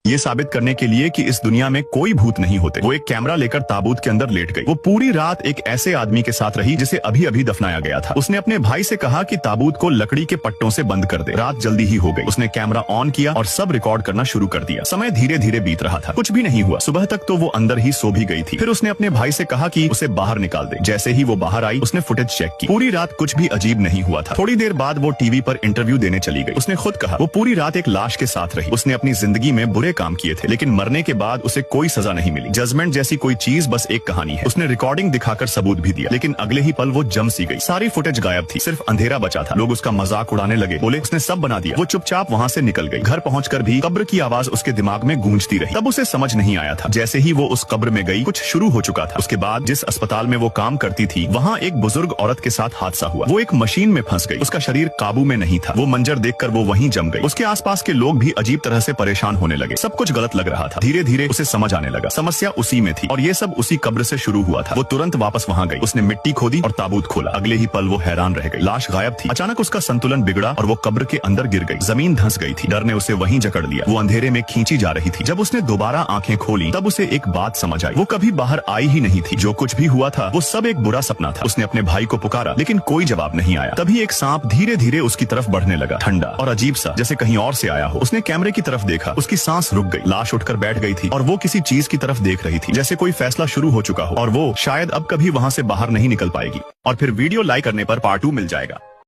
ये साबित करने के लिए कि इस दुनिया में कोई भूत नहीं होते। वो एक कैमरा लेकर ताबूत के अंदर लेट गई। वो पूरी रात एक ऐसे आदमी के साथ रही जिसे अभी अभी दफनाया गया था। उसने अपने भाई से कहा कि ताबूत को लकड़ी के पट्टों से बंद कर दे। रात जल्दी ही हो गई। उसने कैमरा ऑन किया और सब रिकॉर्ड करना शुरू कर दिया। समय धीरे धीरे बीत रहा था, कुछ भी नहीं हुआ। सुबह तक तो वो अंदर ही सो भी गई थी। फिर उसने अपने भाई से कहा कि उसे बाहर निकाल दे। जैसे ही वो बाहर आई, उसने फुटेज चेक की। पूरी रात कुछ भी अजीब नहीं हुआ था। थोड़ी देर बाद वो टीवी पर इंटरव्यू देने चली गई। उसने खुद कहा वो पूरी रात एक लाश के साथ रही। उसने अपनी जिंदगी में बुरे काम किए थे, लेकिन मरने के बाद उसे कोई सजा नहीं मिली। जजमेंट जैसी कोई चीज बस एक कहानी है। उसने रिकॉर्डिंग दिखाकर सबूत भी दिया, लेकिन अगले ही पल वो जम सी गई। सारी फुटेज गायब थी, सिर्फ अंधेरा बचा था। लोग उसका मजाक उड़ाने लगे, बोले उसने सब बना दिया। वो चुपचाप वहाँ से निकल गई। घर पहुंचकर भी कब्र की आवाज उसके दिमाग में गूंजती रही। तब उसे समझ नहीं आया था। जैसे ही वो उस कब्र में गई, कुछ शुरू हो चुका था। उसके बाद जिस अस्पताल में वो काम करती थी, वहाँ एक बुजुर्ग औरत के साथ हादसा हुआ। वो एक मशीन में फंस गई। उसका शरीर काबू में नहीं था। वो मंजर देखकर वो वहीं जम गई। उसके आसपास के लोग भी अजीब तरह से परेशान होने लगे। सब कुछ गलत लग रहा था। धीरे धीरे उसे समझ आने लगा, समस्या उसी में थी और ये सब उसी कब्र से शुरू हुआ था। वो तुरंत वापस वहाँ गई। उसने मिट्टी खोदी और ताबूत खोला। अगले ही पल वो हैरान रह गई। लाश गायब थी। अचानक उसका संतुलन बिगड़ा और वो कब्र के अंदर गिर गई। जमीन धंस गई थी। डर ने उसे वहीं जकड़ लिया। वो अंधेरे में खींची जा रही थी। जब उसने दोबारा आंखें खोली, तब उसे एक बात समझ आई। वो कभी बाहर आई ही नहीं थी। जो कुछ भी हुआ था, वो सब एक बुरा सपना था। उसने अपने भाई को पुकारा, लेकिन कोई जवाब नहीं आया। तभी एक सांप धीरे धीरे उसकी तरफ बढ़ने लगा, ठंडा और अजीब सा, जैसे कहीं और से आया हो। उसने कैमरे की तरफ देखा। उसकी सांस रुक गई। लाश उठकर बैठ गई थी और वो किसी चीज की तरफ देख रही थी, जैसे कोई फैसला शुरू हो चुका हो और वो शायद अब कभी वहाँ से बाहर नहीं निकल पाएगी। और फिर वीडियो लाइक करने पर पार्ट 2 मिल जाएगा।